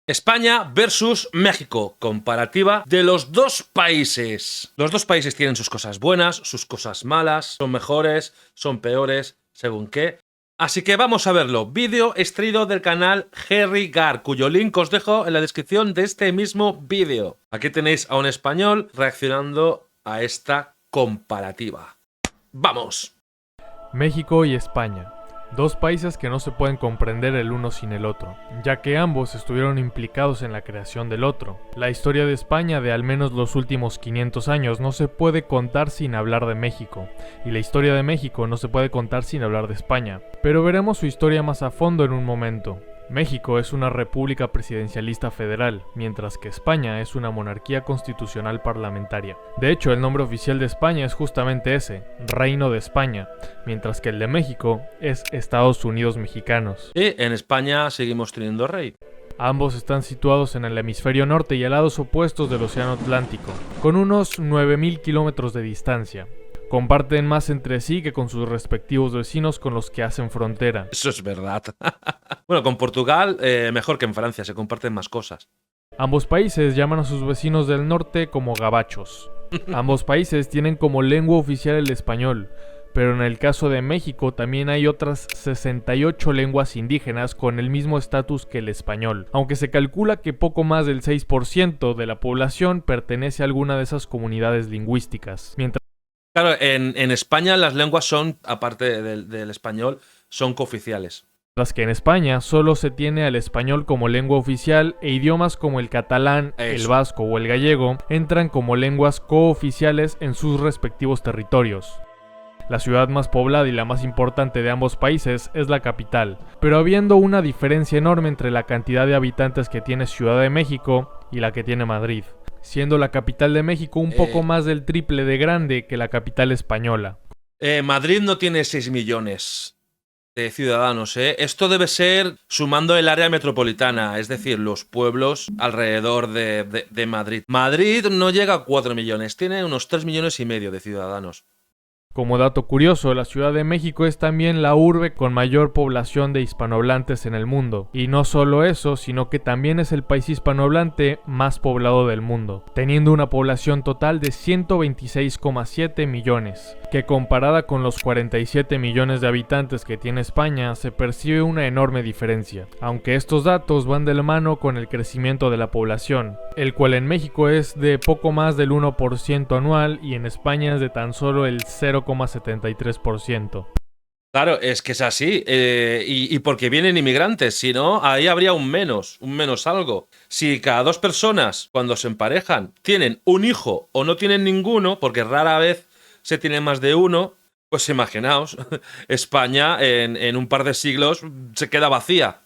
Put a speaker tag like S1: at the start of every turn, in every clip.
S1: España versus México, comparativa de los dos países. Los dos países tienen sus cosas buenas, sus cosas malas, son mejores, son peores, según qué. Así que vamos a verlo. Vídeo extraído del canal Harry Gar, cuyo link os dejo en la descripción de este mismo vídeo. Aquí tenéis a un español reaccionando a esta comparativa. ¡Vamos!
S2: México y España. Dos países que no se pueden comprender el uno sin el otro, ya que ambos estuvieron implicados en la creación del otro. La historia de España de al menos los últimos 500 años no se puede contar sin hablar de México, y la historia de México no se puede contar sin hablar de España. Pero veremos su historia más a fondo en un momento. México es una república presidencialista federal, mientras que España es una monarquía constitucional parlamentaria. De hecho, el nombre oficial de España es justamente ese, Reino de España, mientras que el de México es Estados Unidos Mexicanos.
S1: Y en España seguimos teniendo rey.
S2: Ambos están situados en el hemisferio norte y a lados opuestos del Océano Atlántico, con unos 9.000 kilómetros de distancia. Comparten más entre sí que con sus respectivos vecinos con los que hacen frontera.
S1: Eso es verdad. Bueno, con Portugal mejor que en Francia, se comparten más cosas.
S2: Ambos países llaman a sus vecinos del norte como gabachos. Ambos países tienen como lengua oficial el español, pero en el caso de México también hay otras 68 lenguas indígenas con el mismo estatus que el español, aunque se calcula que poco más del 6% de la población pertenece a alguna de esas comunidades lingüísticas.
S1: Claro, en España las lenguas son, aparte del español, son cooficiales.
S2: Mientras que en España solo se tiene al español como lengua oficial e idiomas como el catalán, el vasco o el gallego entran como lenguas cooficiales en sus respectivos territorios. La ciudad más poblada y la más importante de ambos países es la capital, pero habiendo una diferencia enorme entre la cantidad de habitantes que tiene Ciudad de México y la que tiene Madrid, siendo la capital de México un poco más del triple de grande que la capital española.
S1: Madrid no tiene 6 millones de ciudadanos, ¿eh? Esto debe ser sumando el área metropolitana, es decir, los pueblos alrededor de Madrid. Madrid no llega a 4 millones, tiene unos 3,5 millones de ciudadanos.
S2: Como dato curioso, la Ciudad de México es también la urbe con mayor población de hispanohablantes en el mundo. Y no solo eso, sino que también es el país hispanohablante más poblado del mundo, teniendo una población total de 126,7 millones, que comparada con los 47 millones de habitantes que tiene España, se percibe una enorme diferencia. Aunque estos datos van de la mano con el crecimiento de la población, el cual en México es de poco más del 1% anual y en España es de tan solo el 0,73%.
S1: Claro, es que es así, y porque vienen inmigrantes, si no, ahí habría un menos algo. Si cada 2 personas, cuando se emparejan, tienen un hijo o no tienen ninguno, porque rara vez se tiene más de uno, pues imaginaos, España en un par de siglos se queda vacía.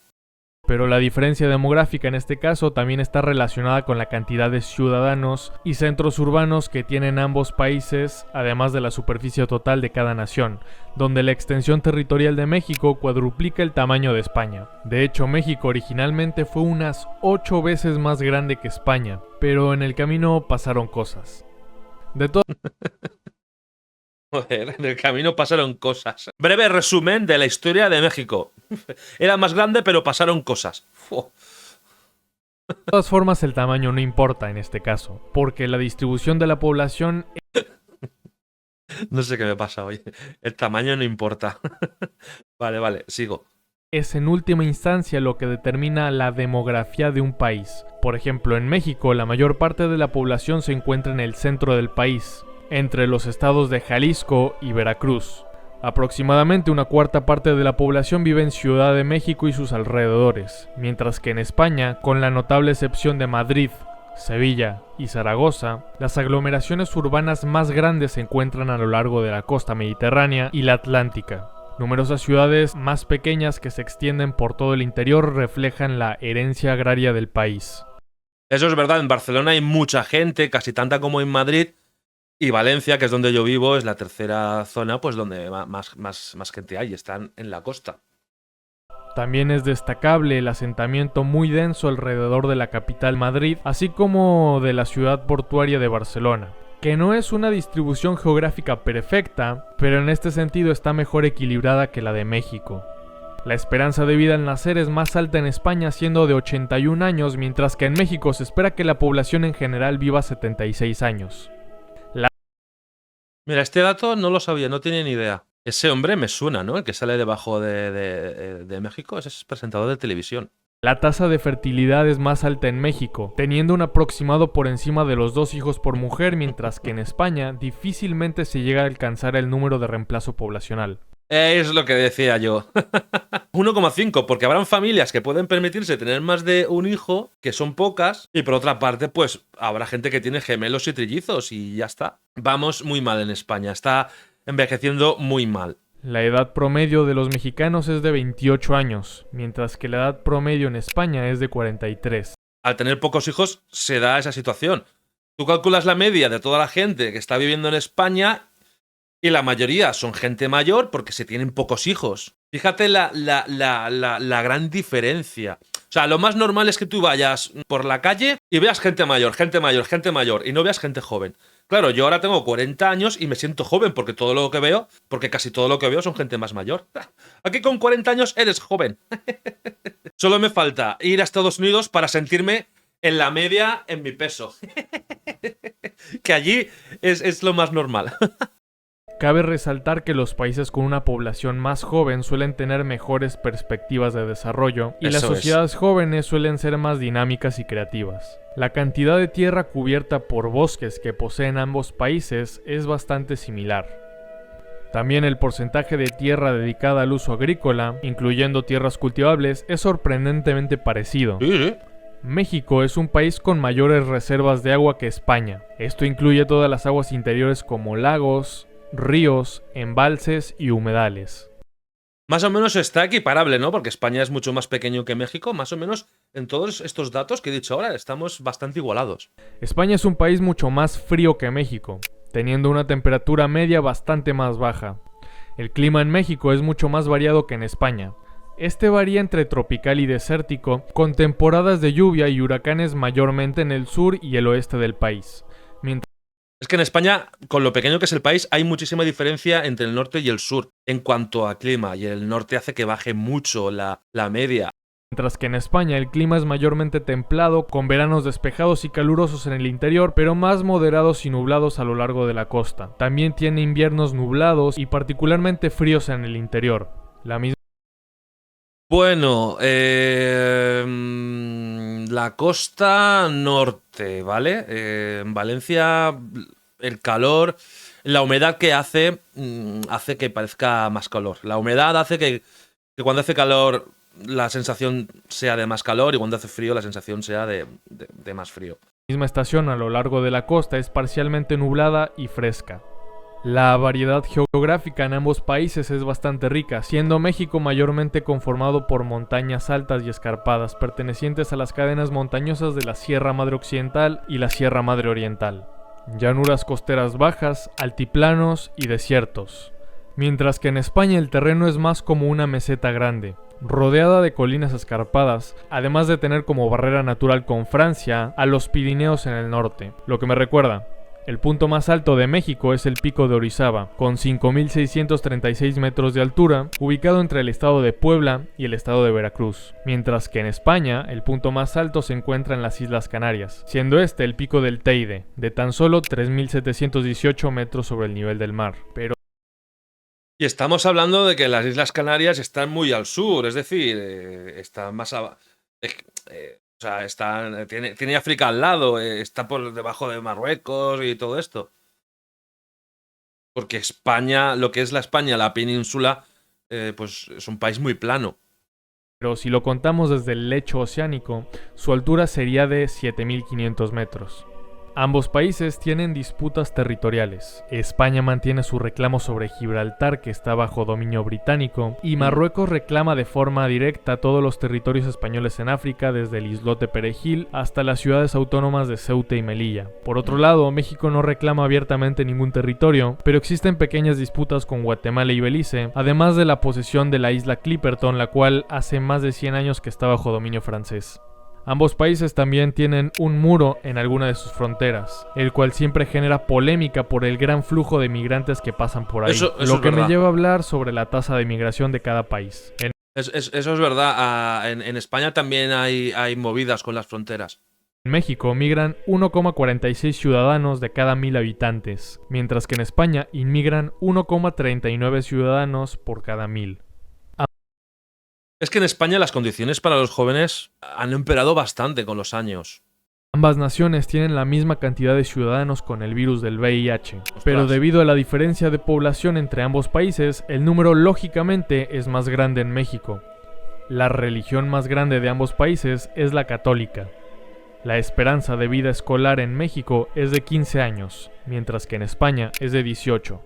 S2: Pero la diferencia demográfica en este caso también está relacionada con la cantidad de ciudadanos y centros urbanos que tienen ambos países, además de la superficie total de cada nación, donde la extensión territorial de México cuadruplica el tamaño de España. De hecho, México originalmente fue unas 8 veces más grande que España, pero en el camino pasaron cosas.
S1: Joder, en el camino pasaron cosas. Breve resumen de la historia de México. Era más grande, pero pasaron cosas.
S2: De todas formas, el tamaño no importa en este caso, porque la distribución de la población...
S1: No sé qué me pasa hoy. El tamaño no importa. Vale, sigo.
S2: Es en última instancia lo que determina la demografía de un país. Por ejemplo, en México, la mayor parte de la población se encuentra en el centro del país, entre los estados de Jalisco y Veracruz. Aproximadamente una cuarta parte de la población vive en Ciudad de México y sus alrededores, mientras que en España, con la notable excepción de Madrid, Sevilla y Zaragoza, las aglomeraciones urbanas más grandes se encuentran a lo largo de la costa mediterránea y la atlántica. Numerosas ciudades más pequeñas que se extienden por todo el interior reflejan la herencia agraria del país.
S1: Eso es verdad, en Barcelona hay mucha gente, casi tanta como en Madrid. Y Valencia, que es donde yo vivo, es la tercera zona pues donde más gente hay, están en la costa.
S2: También es destacable el asentamiento muy denso alrededor de la capital Madrid, así como de la ciudad portuaria de Barcelona, que no es una distribución geográfica perfecta, pero en este sentido está mejor equilibrada que la de México. La esperanza de vida al nacer es más alta en España, siendo de 81 años, mientras que en México se espera que la población en general viva 76 años.
S1: Mira, este dato no lo sabía, no tenía ni idea. Ese hombre me suena, ¿no? El que sale debajo de México, ese es presentador de televisión.
S2: La tasa de fertilidad es más alta en México, teniendo un aproximado por encima de los 2 hijos por mujer, mientras que en España difícilmente se llega a alcanzar el número de reemplazo poblacional.
S1: Es lo que decía yo. 1,5, porque habrán familias que pueden permitirse tener más de un hijo, que son pocas, y por otra parte, pues habrá gente que tiene gemelos y trillizos y ya está. Vamos muy mal en España, está envejeciendo muy mal.
S2: La edad promedio de los mexicanos es de 28 años, mientras que la edad promedio en España es de 43.
S1: Al tener pocos hijos se da esa situación. Tú calculas la media de toda la gente que está viviendo en España y la mayoría son gente mayor porque se tienen pocos hijos. Fíjate la gran diferencia. O sea, lo más normal es que tú vayas por la calle y veas gente mayor, gente mayor, gente mayor y no veas gente joven. Claro, yo ahora tengo 40 años y me siento joven porque casi todo lo que veo son gente más mayor. Aquí con 40 años eres joven. Solo me falta ir a Estados Unidos para sentirme en la media en mi peso. Que allí es lo más normal.
S2: Cabe resaltar que los países con una población más joven suelen tener mejores perspectivas de desarrollo y las sociedades jóvenes suelen ser más dinámicas y creativas. La cantidad de tierra cubierta por bosques que poseen ambos países es bastante similar. También el porcentaje de tierra dedicada al uso agrícola, incluyendo tierras cultivables, es sorprendentemente parecido.
S1: Sí.
S2: México es un país con mayores reservas de agua que España. Esto incluye todas las aguas interiores como lagos, ríos, embalses y humedales.
S1: Más o menos está equiparable, ¿no? Porque España es mucho más pequeño que México. Más o menos en todos estos datos que he dicho ahora estamos bastante igualados.
S2: España es un país mucho más frío que México, teniendo una temperatura media bastante más baja. El clima en México es mucho más variado que en España. Este varía entre tropical y desértico, con temporadas de lluvia y huracanes mayormente en el sur y el oeste del país.
S1: Es que en España, con lo pequeño que es el país, hay muchísima diferencia entre el norte y el sur en cuanto a clima, y el norte hace que baje mucho la media.
S2: Mientras que en España el clima es mayormente templado, con veranos despejados y calurosos en el interior, pero más moderados y nublados a lo largo de la costa. También tiene inviernos nublados y particularmente fríos en el interior.
S1: Bueno, la costa norte, ¿vale? En Valencia el calor, la humedad que hace que parezca más calor. La humedad hace que cuando hace calor la sensación sea de más calor y cuando hace frío la sensación sea de más frío.
S2: La misma estación a lo largo de la costa es parcialmente nublada y fresca. La variedad geográfica en ambos países es bastante rica, siendo México mayormente conformado por montañas altas y escarpadas pertenecientes a las cadenas montañosas de la Sierra Madre Occidental y la Sierra Madre Oriental, llanuras costeras bajas, altiplanos y desiertos. Mientras que en España el terreno es más como una meseta grande, rodeada de colinas escarpadas, además de tener como barrera natural con Francia a los Pirineos en el norte, lo que me recuerda. El punto más alto de México es el Pico de Orizaba, con 5.636 metros de altura, ubicado entre el estado de Puebla y el estado de Veracruz. Mientras que en España, el punto más alto se encuentra en las Islas Canarias, siendo este el Pico del Teide, de tan solo 3.718 metros sobre el nivel del mar.
S1: Y estamos hablando de que las Islas Canarias están muy al sur, es decir, están más abajo. O sea, tiene África al lado, está por debajo de Marruecos y todo esto. Porque España, lo que es la España, la península, pues es un país muy plano.
S2: Pero si lo contamos desde el lecho oceánico, su altura sería de 7.500 metros. Ambos países tienen disputas territoriales. España mantiene su reclamo sobre Gibraltar, que está bajo dominio británico, y Marruecos reclama de forma directa todos los territorios españoles en África, desde el islote Perejil hasta las ciudades autónomas de Ceuta y Melilla. Por otro lado, México no reclama abiertamente ningún territorio, pero existen pequeñas disputas con Guatemala y Belice, además de la posesión de la isla Clipperton, la cual hace más de 100 años que está bajo dominio francés. Ambos países también tienen un muro en alguna de sus fronteras, el cual siempre genera polémica por el gran flujo de migrantes que pasan por ahí,
S1: Eso
S2: lo que
S1: es verdad.
S2: me lleva a hablar sobre la tasa de migración de cada país.
S1: Eso es verdad. En España también hay movidas con las fronteras.
S2: En México migran 1,46 ciudadanos de cada 1000 habitantes, mientras que en España inmigran 1,39 ciudadanos por cada 1000.
S1: Es que en España las condiciones para los jóvenes han empeorado bastante con los años.
S2: Ambas naciones tienen la misma cantidad de ciudadanos con el virus del VIH, pero
S1: Ostras.
S2: debido a la diferencia de población entre ambos países, el número lógicamente es más grande en México. La religión más grande de ambos países es la católica. La esperanza de vida escolar en México es de 15 años, mientras que en España es de 18.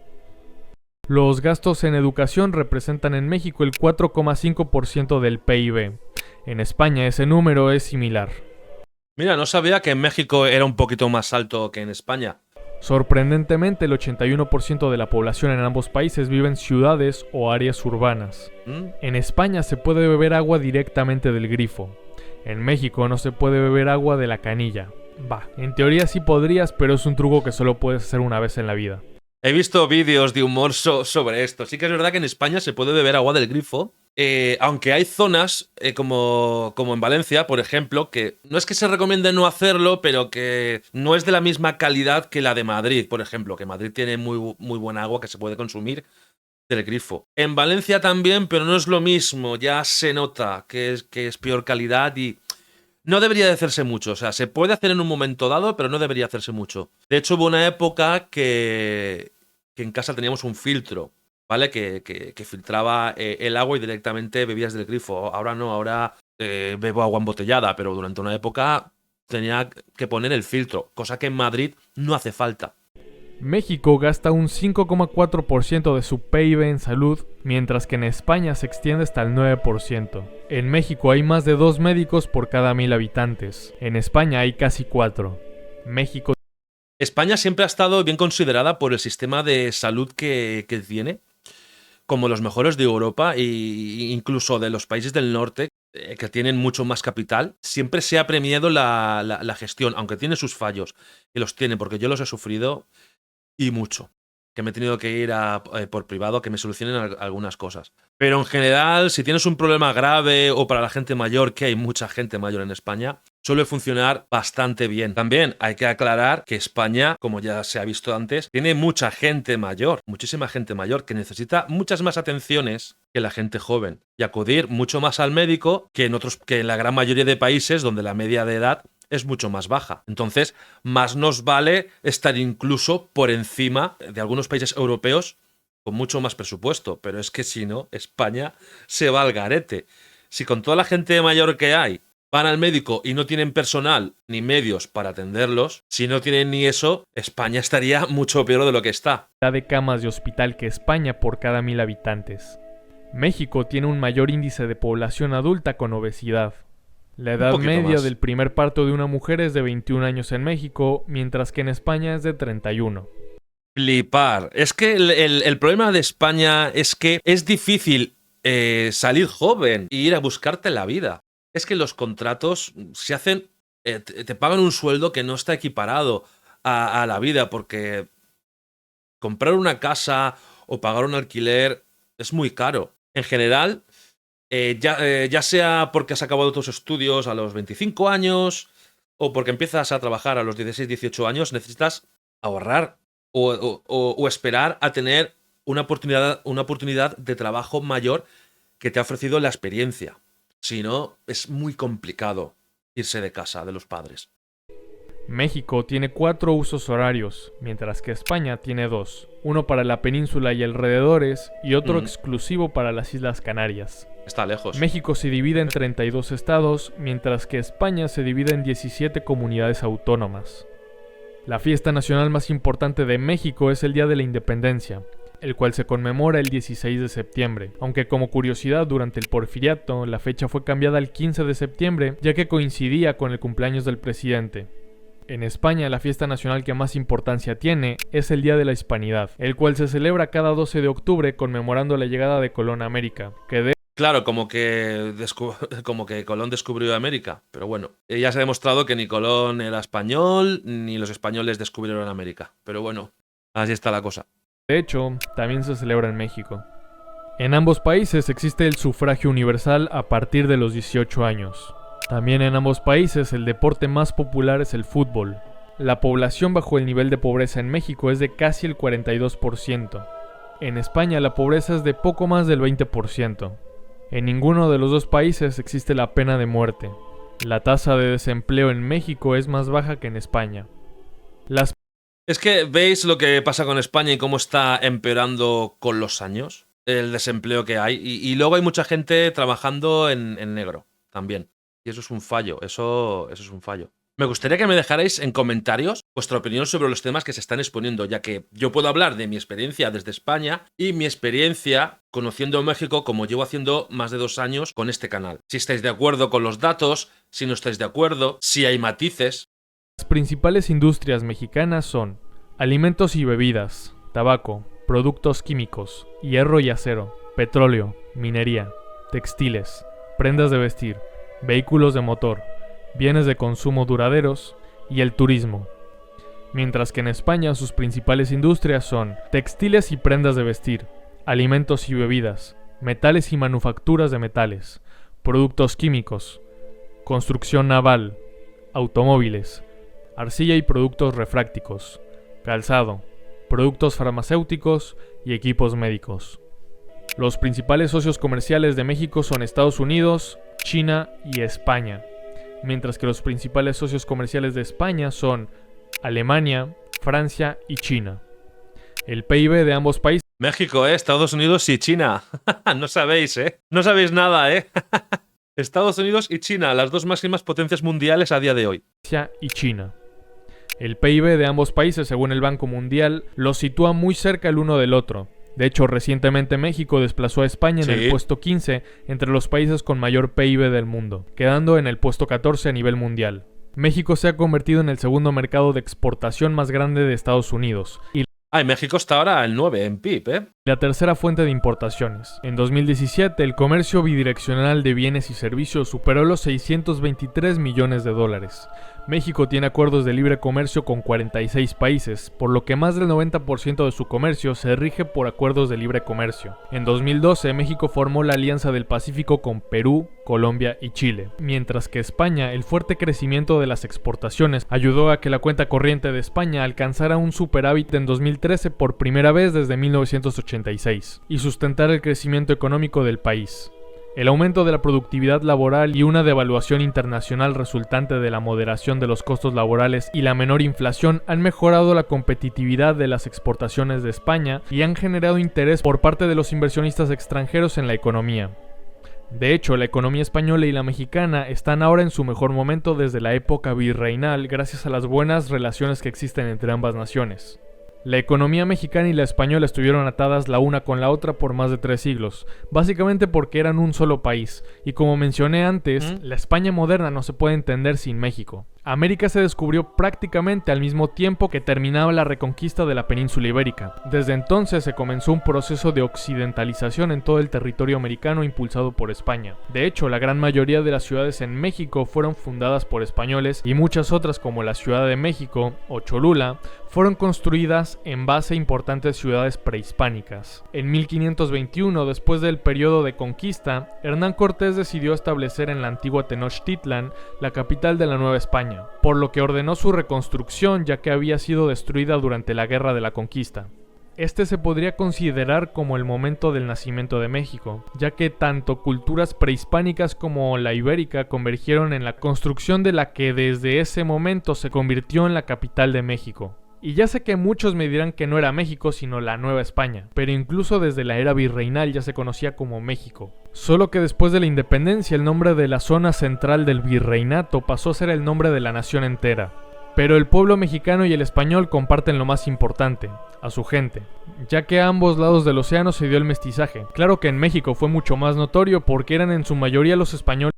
S2: Los gastos en educación representan en México el 4,5% del PIB. En España ese número es similar.
S1: Mira, no sabía que en México era un poquito más alto que en España.
S2: Sorprendentemente, el 81% de la población en ambos países vive en ciudades o áreas urbanas.
S1: ¿Mm?
S2: En España se puede beber agua directamente del grifo. En México no se puede beber agua de la canilla. En teoría sí podrías, pero es un truco que solo puedes hacer una vez en la vida.
S1: He visto vídeos de humor sobre esto. Sí que es verdad que en España se puede beber agua del grifo. Aunque hay zonas como en Valencia, por ejemplo, que no es que se recomiende no hacerlo, pero que no es de la misma calidad que la de Madrid, por ejemplo, que Madrid tiene muy buena agua que se puede consumir del grifo. En Valencia también, pero no es lo mismo. Ya se nota que es peor calidad y no debería de hacerse mucho. O sea, se puede hacer en un momento dado, pero no debería hacerse mucho. De hecho, hubo una época que en casa teníamos un filtro, ¿vale? Que filtraba el agua y directamente bebías del grifo. Ahora no, ahora bebo agua embotellada, pero durante una época tenía que poner el filtro, cosa que en Madrid no hace falta.
S2: México gasta un 5,4% de su PIB en salud, mientras que en España se extiende hasta el 9%. En México hay más de 2 médicos por cada 1000 habitantes. En España hay casi 4. México
S1: España siempre ha estado bien considerada por el sistema de salud que tiene, como los mejores de Europa e incluso de los países del norte, que tienen mucho más capital. Siempre se ha premiado la gestión, aunque tiene sus fallos, y los tiene, porque yo los he sufrido y mucho. Que me he tenido que ir por privado a que me solucionen algunas cosas. Pero en general, si tienes un problema grave o para la gente mayor, que hay mucha gente mayor en España, suele funcionar bastante bien. También hay que aclarar que España, como ya se ha visto antes, tiene mucha gente mayor, muchísima gente mayor, que necesita muchas más atenciones que la gente joven y acudir mucho más al médico que en la gran mayoría de países donde la media de edad es mucho más baja. Entonces, más nos vale estar incluso por encima de algunos países europeos con mucho más presupuesto. Pero es que si no, España se va al garete. Si con toda la gente mayor que hay van al médico y no tienen personal ni medios para atenderlos, si no tienen ni eso, España estaría mucho peor de lo que está.
S2: de camas de hospital que España por cada 1000 habitantes. México tiene un mayor índice de población adulta con obesidad. La edad media
S1: más.
S2: del primer parto de una mujer es de 21 años en México, mientras que en España es de 31.
S1: Flipar. Es que el problema de España es que es difícil salir joven e ir a buscarte la vida. Es que los contratos se hacen, te pagan un sueldo que no está equiparado a la vida, porque comprar una casa o pagar un alquiler es muy caro. En general, ya sea porque has acabado tus estudios a los 25 años o porque empiezas a trabajar a los 16, 18 años, necesitas ahorrar o esperar a tener una oportunidad de trabajo mayor que te ha ofrecido la experiencia. Si no, es muy complicado irse de casa de los padres.
S2: México tiene 4 usos horarios, mientras que España tiene 2. Uno para la península y alrededores y otro exclusivo para las Islas Canarias.
S1: Está lejos.
S2: México se divide en 32 estados, mientras que España se divide en 17 comunidades autónomas. La fiesta nacional más importante de México es el Día de la Independencia, el cual se conmemora el 16 de septiembre, aunque como curiosidad durante el Porfiriato la fecha fue cambiada al 15 de septiembre ya que coincidía con el cumpleaños del presidente. En España la fiesta nacional que más importancia tiene es el Día de la Hispanidad, el cual se celebra cada 12 de octubre conmemorando la llegada de Colón a América,
S1: Claro, como que Colón descubrió América. Pero bueno, ya se ha demostrado que ni Colón era español, ni los españoles descubrieron América. Pero bueno, así está la cosa.
S2: de hecho también se celebra en México. En ambos países existe el sufragio universal a partir de los 18 años. También en ambos países el deporte más popular es el fútbol. La población bajo el nivel de pobreza en México es de casi el 42%. En España la pobreza es de poco más del 20%. En ninguno de los dos países existe la pena de muerte. La tasa de desempleo en México es más baja que en España.
S1: Es que veis lo que pasa con España y cómo está empeorando con los años, el desempleo que hay. Y luego hay mucha gente trabajando en negro también. Y eso es un fallo, eso es un fallo. Me gustaría que me dejarais en comentarios vuestra opinión sobre los temas que se están exponiendo, ya que yo puedo hablar de mi experiencia desde España y mi experiencia conociendo México como llevo haciendo más de 2 años con este canal. Si estáis de acuerdo con los datos, si no estáis de acuerdo, si hay matices.
S2: Las principales industrias mexicanas son alimentos y bebidas, tabaco, productos químicos, hierro y acero, petróleo, minería, textiles, prendas de vestir, vehículos de motor, bienes de consumo duraderos y el turismo. Mientras que en España sus principales industrias son textiles y prendas de vestir, alimentos y bebidas, metales y manufacturas de metales, productos químicos, construcción naval, automóviles, arcilla y productos refrácticos, calzado, productos farmacéuticos y equipos médicos. Los principales socios comerciales de México son Estados Unidos, China y España, mientras que los principales socios comerciales de España son Alemania, Francia y China. El PIB de ambos países...
S1: México, Estados Unidos y China. No sabéis, No sabéis nada, Estados Unidos y China, las dos máximas potencias mundiales a día de hoy.
S2: Y China. El PIB de ambos países, según el Banco Mundial, los sitúa muy cerca el uno del otro. De hecho, recientemente México desplazó a España en el puesto 15 entre los países con mayor PIB del mundo, quedando en el puesto 14 a nivel mundial. México se ha convertido en el segundo mercado de exportación más grande de Estados Unidos y
S1: México está ahora al 9 en PIB,
S2: la tercera fuente de importaciones. En 2017, el comercio bidireccional de bienes y servicios superó los 623 millones de dólares. México tiene acuerdos de libre comercio con 46 países, por lo que más del 90% de su comercio se rige por acuerdos de libre comercio. En 2012, México formó la Alianza del Pacífico con Perú, Colombia y Chile, mientras que España, el fuerte crecimiento de las exportaciones ayudó a que la cuenta corriente de España alcanzara un superávit en 2013 por primera vez desde 1986, y sustentar el crecimiento económico del país. El aumento de la productividad laboral y una devaluación internacional resultante de la moderación de los costos laborales y la menor inflación han mejorado la competitividad de las exportaciones de España y han generado interés por parte de los inversionistas extranjeros en la economía. De hecho, la economía española y la mexicana están ahora en su mejor momento desde la época virreinal gracias a las buenas relaciones que existen entre ambas naciones. La economía mexicana y la española estuvieron atadas la una con la otra por más de 3 siglos, básicamente porque eran un solo país, y como mencioné antes, la España moderna no se puede entender sin México. América se descubrió prácticamente al mismo tiempo que terminaba la reconquista de la península ibérica. Desde entonces se comenzó un proceso de occidentalización en todo el territorio americano impulsado por España. De hecho, la gran mayoría de las ciudades en México fueron fundadas por españoles y muchas otras como la Ciudad de México o Cholula fueron construidas en base a importantes ciudades prehispánicas. En 1521, después del periodo de conquista, Hernán Cortés decidió establecer en la antigua Tenochtitlan la capital de la Nueva España, por lo que ordenó su reconstrucción ya que había sido destruida durante la Guerra de la Conquista. Este se podría considerar como el momento del nacimiento de México, ya que tanto culturas prehispánicas como la ibérica convergieron en la construcción de la que desde ese momento se convirtió en la capital de México. Y ya sé que muchos me dirán que no era México sino la Nueva España, pero incluso desde la era virreinal ya se conocía como México. Solo que después de la independencia el nombre de la zona central del virreinato pasó a ser el nombre de la nación entera. Pero el pueblo mexicano y el español comparten lo más importante, a su gente, ya que a ambos lados del océano se dio el mestizaje. Claro que en México fue mucho más notorio porque eran en su mayoría los españoles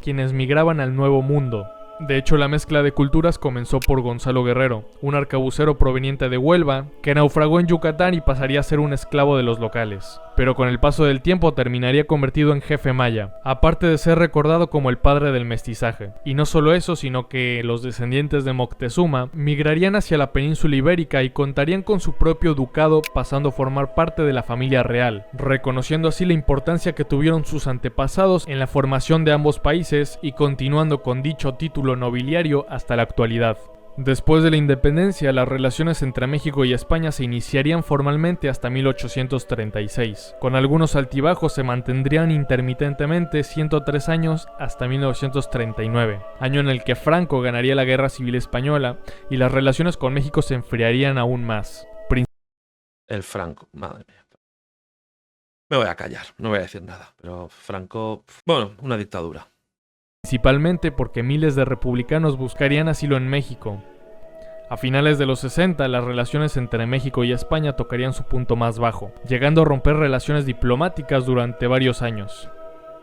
S2: quienes migraban al Nuevo Mundo. De hecho, la mezcla de culturas comenzó por Gonzalo Guerrero, un arcabucero proveniente de Huelva, que naufragó en Yucatán y pasaría a ser un esclavo de los locales. Pero con el paso del tiempo terminaría convertido en jefe maya, aparte de ser recordado como el padre del mestizaje. Y no solo eso, sino que los descendientes de Moctezuma migrarían hacia la península ibérica y contarían con su propio ducado, pasando a formar parte de la familia real, reconociendo así la importancia que tuvieron sus antepasados en la formación de ambos países y continuando con dicho título nobiliario hasta la actualidad. Después de la independencia, las relaciones entre México y España se iniciarían formalmente hasta 1836. Con algunos altibajos se mantendrían intermitentemente 103 años hasta 1939, año en el que Franco ganaría la Guerra Civil Española y las relaciones con México se enfriarían aún más.
S1: El Franco, madre mía. Me voy a callar, no voy a decir nada, pero Franco, bueno, una dictadura.
S2: Principalmente porque miles de republicanos buscarían asilo en México. A finales de los 60, las relaciones entre México y España tocarían su punto más bajo, llegando a romper relaciones diplomáticas durante varios años,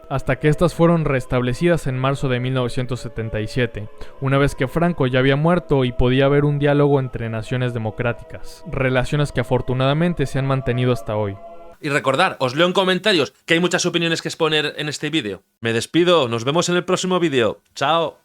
S2: hasta que estas fueron restablecidas en marzo de 1977, una vez que Franco ya había muerto y podía haber un diálogo entre naciones democráticas, relaciones que afortunadamente se han mantenido hasta hoy.
S1: Y recordar, os leo en comentarios que hay muchas opiniones que exponer en este vídeo. Me despido, nos vemos en el próximo vídeo. Chao.